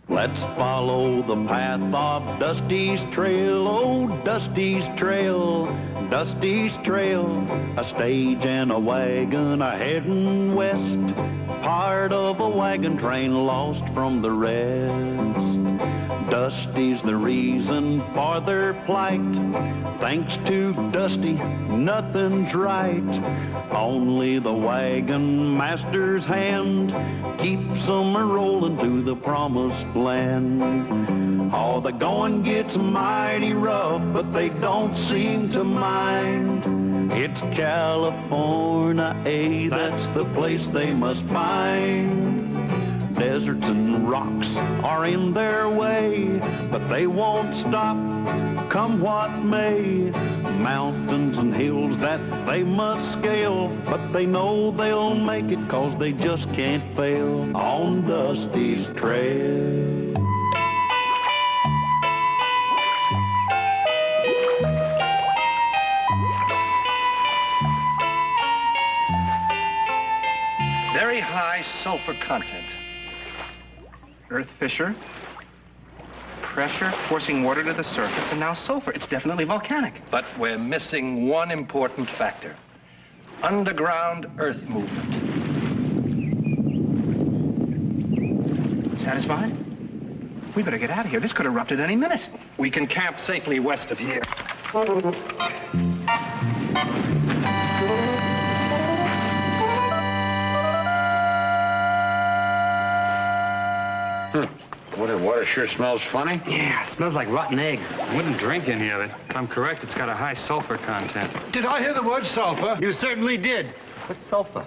Let's follow the path of Dusty's trail, oh, Dusty's trail, Dusty's trail. A stage and a wagon are heading west, part of a wagon train lost from the rest. Dusty's the reason for their plight. Thanks to Dusty, nothing's right. Only the wagon master's hand keeps them rolling to the promised land. Oh, the going gets mighty rough, but they don't seem to mind. It's California, that's the place they must find. Deserts and rocks are in their way, but they won't stop, come what may. Mountains and hills that they must scale, but they know they'll make it 'cause they just can't fail on Dusty's trail. Very high sulfur content. Earth fissure, pressure forcing water to the surface, and now sulfur. It's definitely volcanic. But we're missing one important factor. Underground earth movement. Satisfied? We better get out of here. This could erupt at any minute. We can camp safely west of here. Water sure smells funny. Yeah, it smells like rotten eggs. I wouldn't drink any of it. If I'm correct, it's got a high sulfur content. Did I hear the word sulfur? You certainly did. What's sulfur?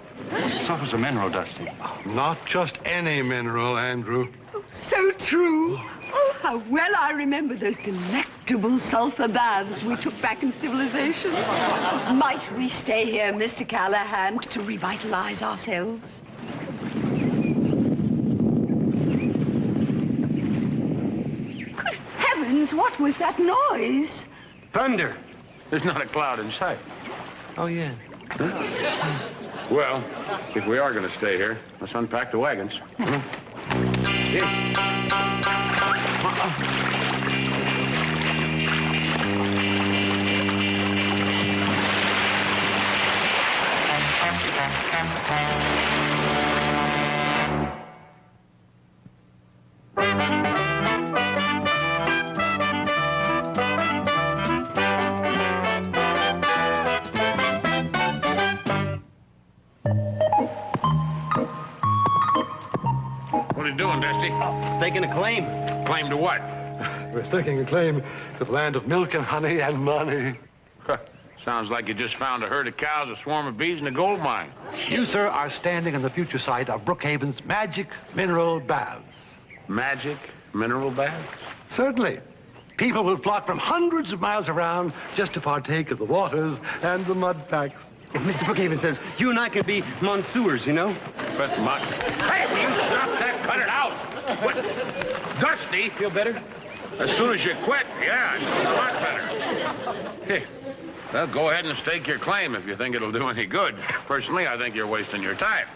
Sulfur's a mineral, Dusty. Not just any mineral, Andrew. So true. Oh, how well I remember those delectable sulfur baths we took back in civilization. Might we stay here, Mr. Callahan, to revitalize ourselves? Good heavens, what was that noise? Thunder. There's not a cloud in sight. Oh, yeah. Well, if we are going to stay here, let's unpack the wagons. What are you doing, Dusty? Staking a claim. Claim to what? We're staking a claim to the land of milk and honey and money. Sounds like you just found a herd of cows, a swarm of bees, and a gold mine. You, sir, are standing on the future site of Brookhaven's magic mineral baths. Magic mineral baths? Certainly. People will flock from hundreds of miles around just to partake of the waters and the mud packs. If Mr. Brookhaven says you and I can be monsieurs, you know? But mud. Hey, will you stop that? Cut it out. What? Dusty? Feel better? As soon as you quit, yeah, it's a lot better. Hey, well, go ahead and stake your claim if you think it'll do any good. Personally, I think you're wasting your time.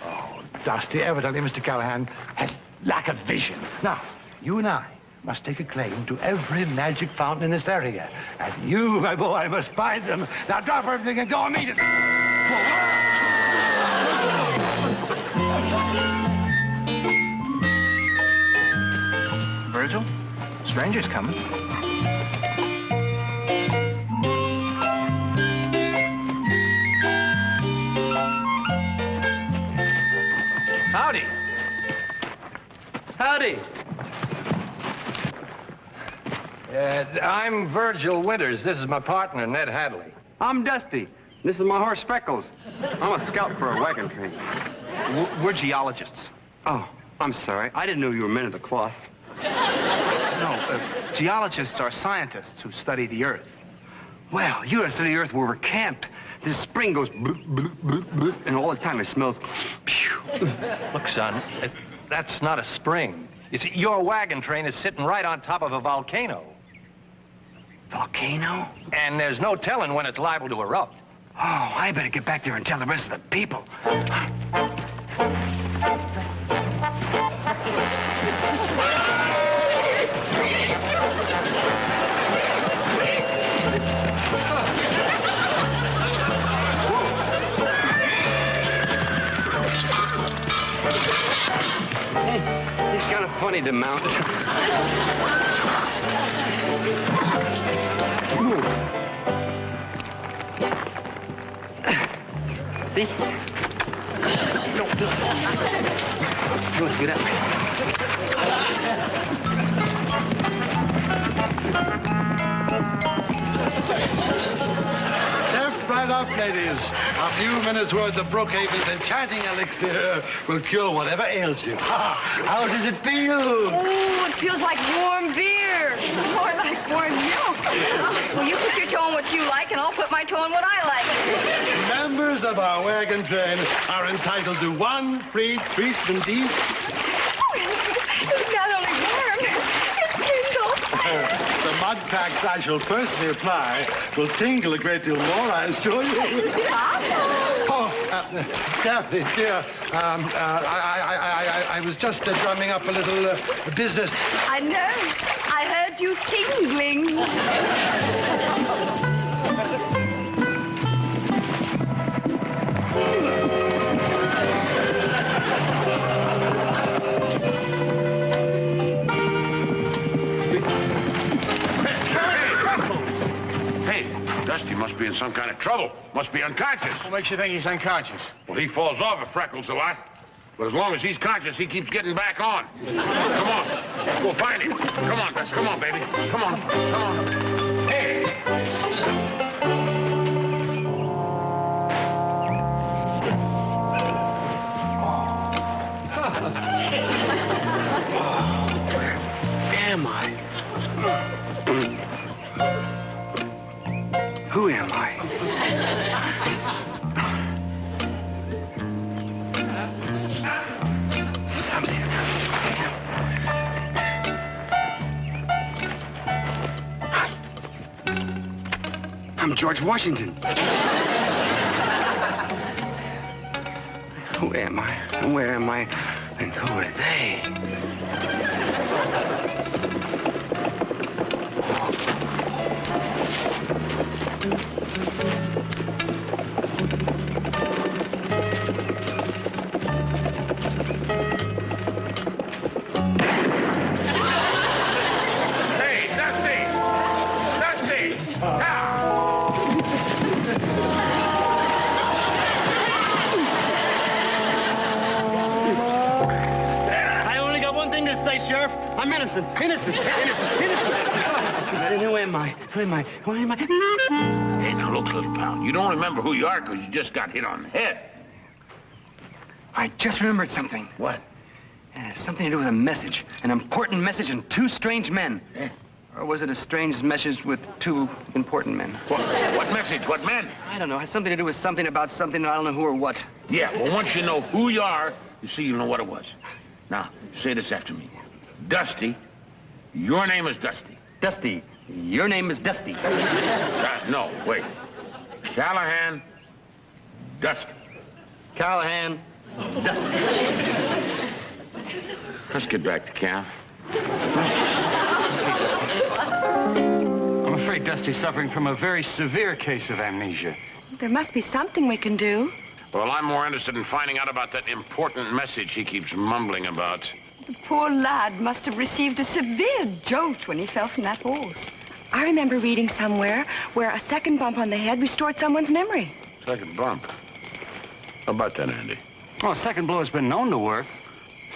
Oh, Dusty, evidently Mr. Callahan has lack of vision. Now, you and I must take a claim to every magic fountain in this area. And you, my boy, must find them. Now drop everything and go immediately. Virgil, stranger's coming. Howdy. Howdy. I'm Virgil Winters. This is my partner, Ned Hadley. I'm Dusty. This is my horse, Freckles. I'm a scout for a wagon train. We're geologists. Oh, I'm sorry. I didn't know you were men of the cloth. No, geologists are scientists who study the Earth. Well, you're a study the earth where we're camped. This spring goes bloop, bloop, bloop, bloop, and all the time it smells. Look, son, that's not a spring. You see, your wagon train is sitting right on top of a volcano. Volcano? And there's no telling when it's liable to erupt. Oh, I better get back there and tell the rest of the people. of funny to mount. See? No, let's get up. Step right up, ladies. A few minutes' worth of Brookhaven's enchanting elixir will cure whatever ails you. How does it feel? Oh, it feels like warm beer. More like warm milk. Well, you put your toe in what you like, and I'll put my toe in what I like. Members of our wagon train are entitled to one free treat from these. Oh, it's not only warm, it tingles. The mud packs I shall personally apply will tingle a great deal more, I assure you. Oh, Daphne, dear, I was just drumming up a little business. I know. I heard you tingling. Dusty must be in some kind of trouble. Must be unconscious. What makes you think he's unconscious? Well, he falls off of Freckles a lot. But as long as he's conscious, he keeps getting back on. Come on. Go find him. Come on, baby. Come on. Hey! Am I? Who am I? I'm George Washington. Who am I? Where am I? And who are they? Hey, Dusty! Now! I only got one thing to say, Sheriff. I'm innocent. Innocent. Who am I? Hey, now look, little pal. You don't remember who you are because you just got hit on the head. I just remembered something. What? It has something to do with a message. An important message and two strange men. Eh? Or was it a strange message with two important men? What message? What men? I don't know. It has something to do with something about something, and I don't know who or what. Yeah, well, once you know who you are, you see, you'll know what it was. Now, say this after me. Dusty, your name is Dusty. Dusty, your name is Dusty. No, wait. Callahan, Dusty. Callahan, Dusty. Let's get back to camp. I'm afraid Dusty's suffering from a very severe case of amnesia. There must be something we can do. Well, I'm more interested in finding out about that important message he keeps mumbling about. The poor lad must have received a severe jolt when he fell from that horse. I remember reading somewhere where a second bump on the head restored someone's memory. Second bump. How about that, Andy? Well, a second blow has been known to work.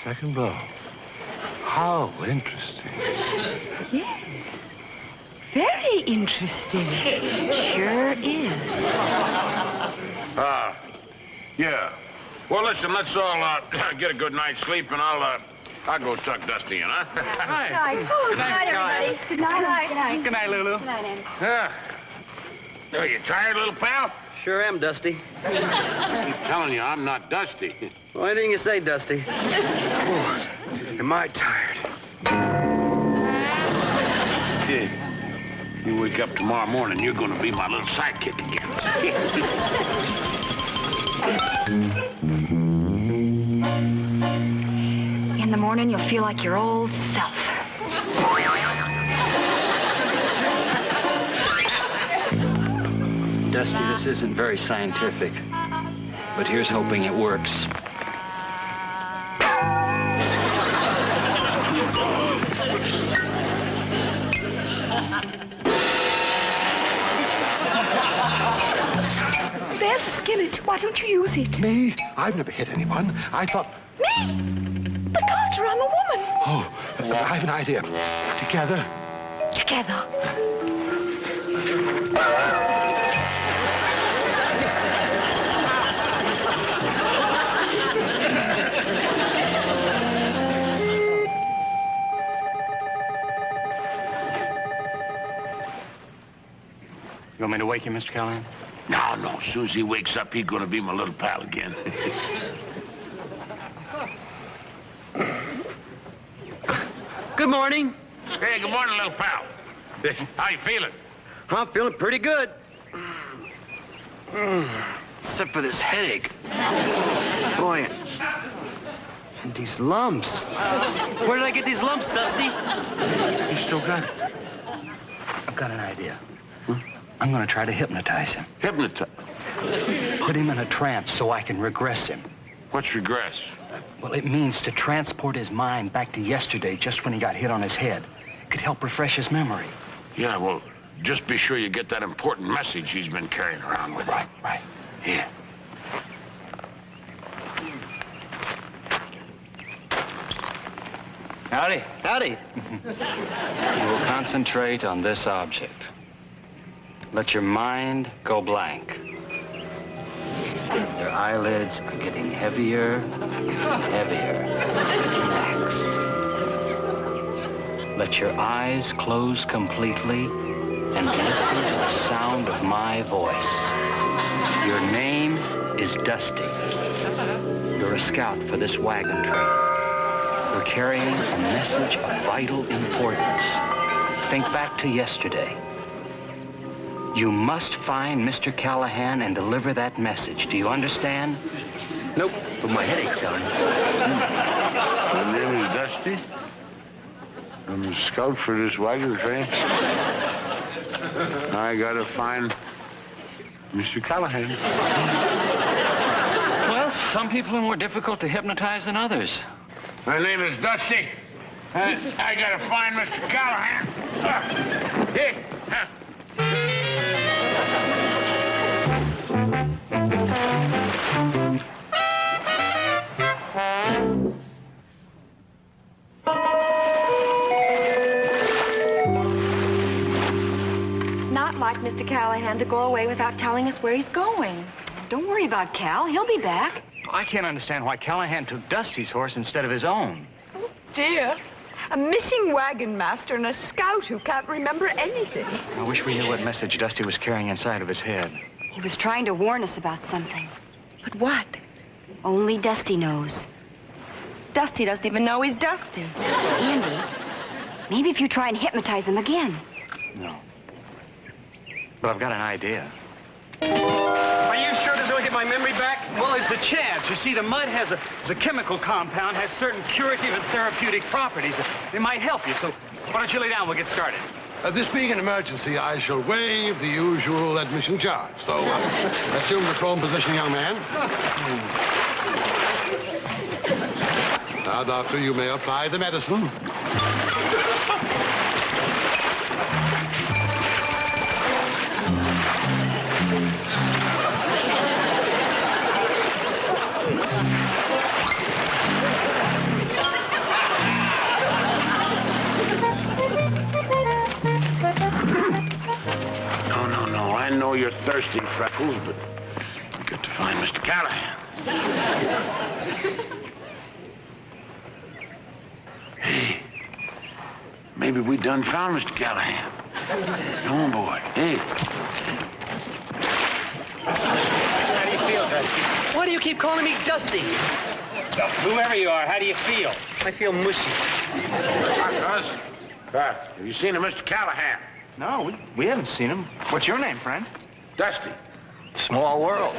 Second blow. How interesting. Yes. Very interesting. Sure is. Yeah. Well, listen, let's all get a good night's sleep, and I'll go tuck Dusty in, huh? Hi. Good night, everybody. Good night. Good night. Good night, Lulu. Good night, Andy. Yeah. Are you tired, little pal? Sure am, Dusty. I keep telling you, I'm not Dusty. Why didn't you say, Dusty? Oh, am I tired? Yeah. You wake up tomorrow morning, you're going to be my little sidekick again. In the morning, you'll feel like your old self. Dusty, this isn't very scientific, but here's hoping it works. There's a skillet. Why don't you use it? Me? I've never hit anyone. I thought... Me? But Carter, I'm a woman. Oh, I have an idea. Together. Together. You want me to wake you, Mr. Callahan? No, no. As soon as he wakes up, he's going to be my little pal again. Good morning. Hey, good morning, little pal. How you feeling? I'm feeling pretty good. Except for this headache. Boy, and these lumps. Where did I get these lumps, Dusty? You still got it? I've got an idea. I'm going to try to hypnotize him. Hypnotize? Put him in a trance so I can regress him. What's regress? Well, it means to transport his mind back to yesterday, just when he got hit on his head. It could help refresh his memory. Yeah, well, just be sure you get that important message he's been carrying around with him. Right. Here. Howdy. Howdy. You will concentrate on this object. Let your mind go blank. Your eyelids are getting heavier and heavier. Relax. Let your eyes close completely and listen to the sound of my voice. Your name is Dusty. You're a scout for this wagon train. You're carrying a message of vital importance. Think back to yesterday. You must find Mr. Callahan and deliver that message. Do you understand? Nope, but my headache's gone. My name is Dusty. I'm a scout for this wagon train. I gotta find Mr. Callahan. Well, some people are more difficult to hypnotize than others. My name is Dusty. I gotta find Mr. Callahan. Hey. Not like Mr. Callahan to go away without telling us where he's going. Don't worry about Cal. He'll be back. I can't understand why Callahan took Dusty's horse instead of his own. Oh, dear. A missing wagon master and a scout who can't remember anything. I wish we knew what message Dusty was carrying inside of his head. He was trying to warn us about something. But what? Only Dusty knows. Dusty doesn't even know he's Dusty. Andy, maybe if you try and hypnotize him again. No. But I've got an idea. Are you sure this will get my memory back? Well, there's a chance. You see, the mud has a chemical compound, has certain curative and therapeutic properties. It might help you, so why don't you lay down? We'll get started. This being an emergency, I shall waive the usual admission charge. So, assume the prone position, young man. Now, doctor, you may apply the medicine. No, I know you're thirsty, Freckles, but you got to find Mr. Callahan. Hey, maybe we done found Mr. Callahan. Come on, boy. Hey. How do you feel, Dusty? Why do you keep calling me Dusty? Whoever you are, how do you feel? I feel mushy. Dusty. Have you seen a Mr. Callahan? No, we haven't seen him. What's your name, friend? Dusty. Small world.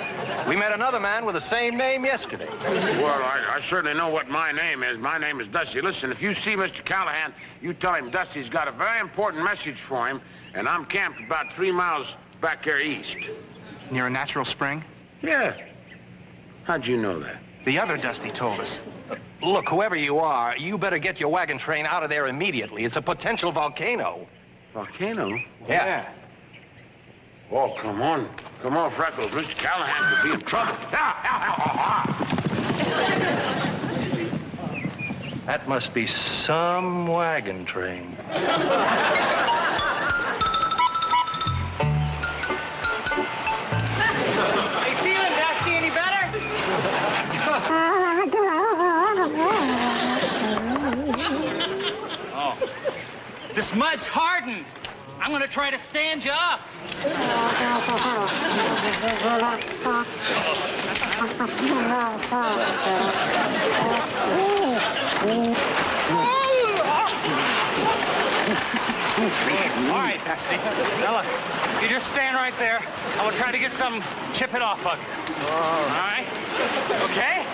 We met another man with the same name yesterday. Well, I certainly know what my name is. My name is Dusty. Listen, if you see Mr. Callahan, you tell him Dusty's got a very important message for him, and I'm camped about 3 miles back there east. Near a natural spring? Yeah. How'd you know that? The other Dusty told us. Look, whoever you are, you better get your wagon train out of there immediately. It's a potential volcano. Volcano? Yeah. Oh, come on. Come on, Freckles. Mr. Callahan could be in trouble. That must be some wagon train. How you feeling, Dusty? Any better? Oh. This mud's hardened. I'm gonna try to stand you up. All right, Dusty. Now look, you just stand right there. I'm gonna try to get some, chip it off of you. All right? Okay?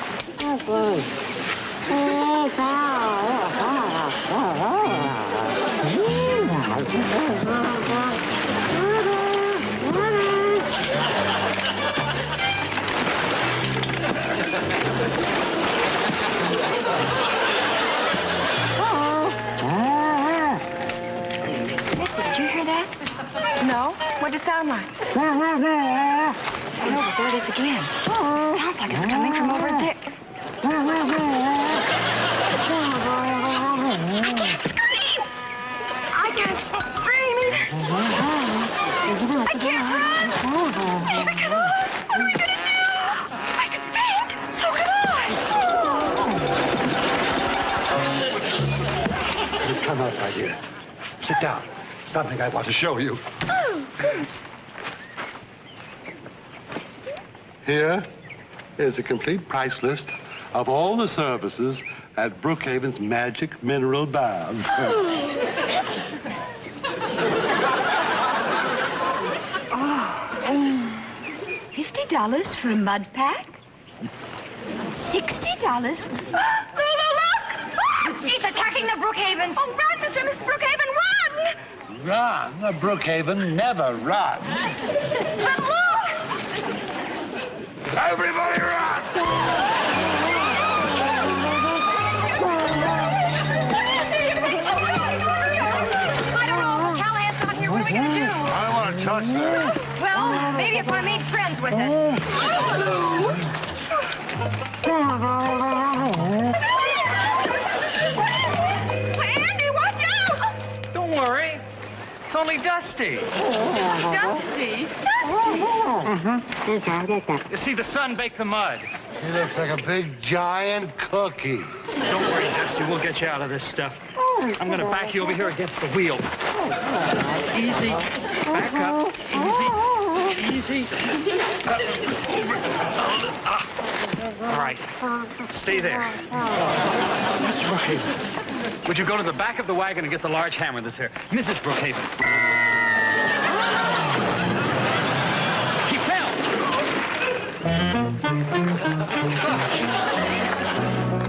Did you hear that? No? What did it sound like? No, but there it is again. Sounds like it's coming from over there. I can't scream either. I can't run. Neither can I. What are we going to do? I could faint. So could I. Come up, my dear. Sit down. Something I want to show you. Oh, good. Here is a complete price list of all the services at Brookhaven's Magic Mineral Baths. $50 for a mud pack? $60 for... Look! He's attacking the Brookhavens. Oh, run, Mr. and Miss Brookhaven, run! Run? Brookhaven never runs. But look! Everybody run! I don't know. Callahan's not here. What are we going to do? I don't want to touch that. Well, maybe if I made friends with it. Andy, watch out! Don't worry. It's only Dusty. Dusty? You see, the sun baked the mud. He looks like a big, giant cookie. Don't worry, Dusty. We'll get you out of this stuff. I'm going to back you over here against the wheel. Easy. Back up. Easy. Easy. All right. Stay there. Mr. Brookhaven, would you go to the back of the wagon and get the large hammer that's there? Mrs. Brookhaven. He fell.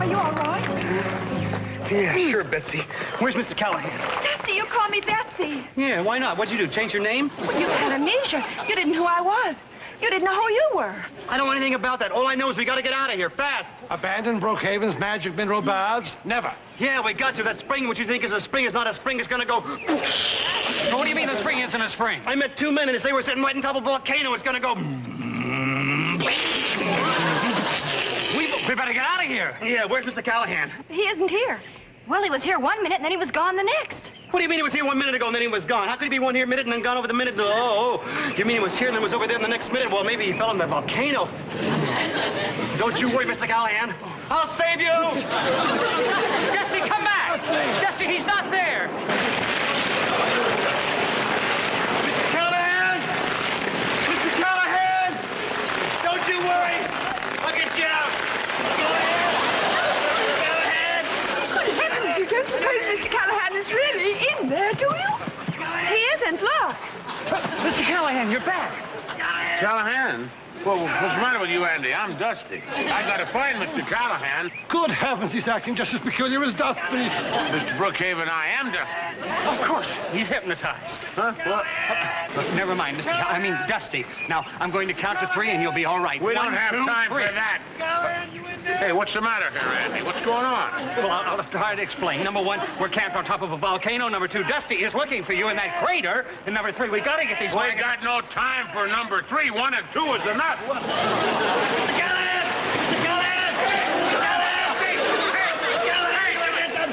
Are you all right? Yeah, sure, Betsy. Where's Mr. Callahan? Dusty, you call me Betsy. Yeah, why not? What'd you do, change your name? You had amnesia. You didn't know who I was. You didn't know who you were. I don't know anything about that. All I know is we got to get out of here, fast. Abandon Brookhaven's Magic Mineral Baths? Never. Yeah, we got to. That spring, what you think is a spring, is not a spring. It's going to go... What do you mean the spring isn't a spring? I met two men, and they were sitting right on top of a volcano. It's going to go... We better get out of here. Yeah, where's Mr. Callahan? He isn't here. Well, he was here 1 minute, and then he was gone the next. What do you mean he was here 1 minute ago and then he was gone? How could he be one here minute and then gone over the minute? Oh, you mean he was here and then was over there in the next minute? Well, maybe he fell in the volcano. Don't you worry, Mr. Callahan. I'll save you! Dusty, come back! Dusty, he's not there! Mr. Callahan! Mr. Callahan! Don't you worry! I'll get you out! Good heavens, you don't suppose Mr. Callahan is really in there, do you? He isn't, look. Mr. Callahan, you're back. Callahan? Well, what's the matter with you, Andy? I'm Dusty. I gotta find Mr. Callahan. Good heavens, he's acting just as peculiar as Dusty. Mr. Brookhaven, I am Dusty. Of course, he's hypnotized. Huh? What? Look, never mind, I mean Dusty. Now, I'm going to count to 3 and you'll be all right. We 1, don't have 2, time 3. for that. Callahan, you in Hey, what's the matter here, Andy? What's going on? Well, I'll try to explain. Number one, we're camped on top of a volcano. Number two, Dusty is looking for you in that crater. And number three, we gotta get these We wagons. got no time for number 3. 1 and 2 is enough. Mr. Callahan! Mr. Callahan!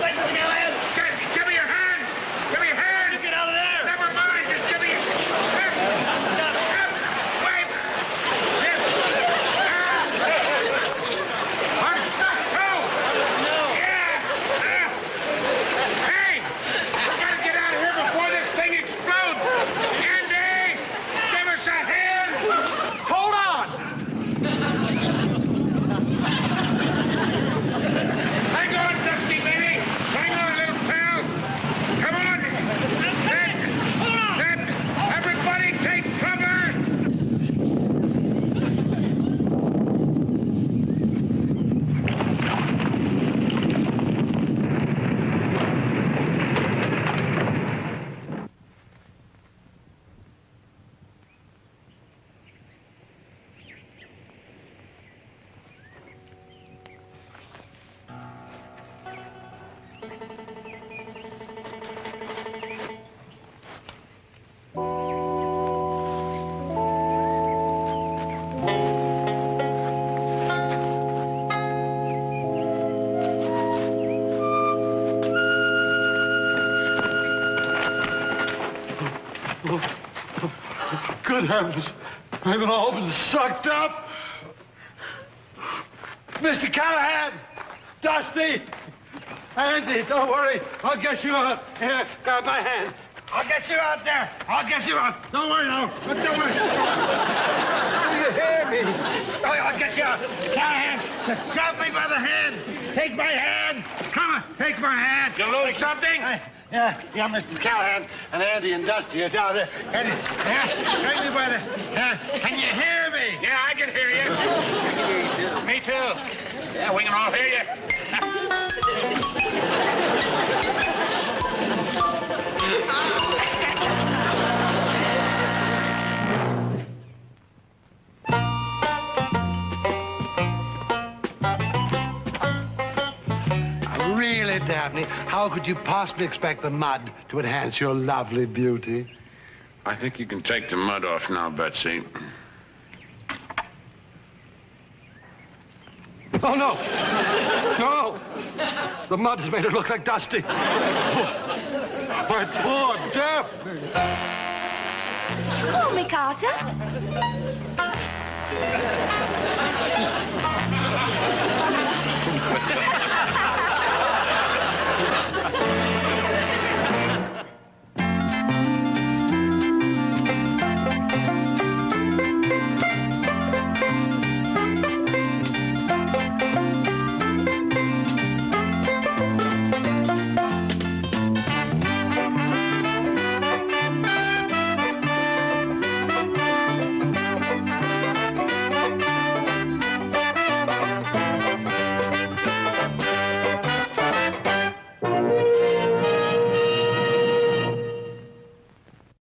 Mr. Callahan! Give me your hand! Give me your hand! Get out of there! Never mind, just give me your... Wait! Hey! We gotta get out of here before this thing explodes! Andy! Give us a hand! Hold on! Hang on, Dusty, baby! Hang on, little pal! Come on! Everybody take cover! Good heavens. They've all been sucked up. Mr. Callahan! Dusty! Andy, don't worry. I'll get you out. Here, grab my hand. I'll get you out there. I'll get you out. Don't worry now. Don't worry. Do you hear me? I'll get you out. Callahan, grab me by the hand. Take my hand. Come on, take my hand. You lose something? Yeah, Mr. Callahan and Andy and Dusty are down there. Andy, take me by the hand. Can you hear me? Yeah, I can hear you. Me too. Yeah, we can all hear you. Really, Dabney, how could you possibly expect the mud to enhance your lovely beauty? I think you can take the mud off now, Betsy. Oh, no. No. The mud has made her look like Dusty. My poor Daphne. Did you call me, Carter?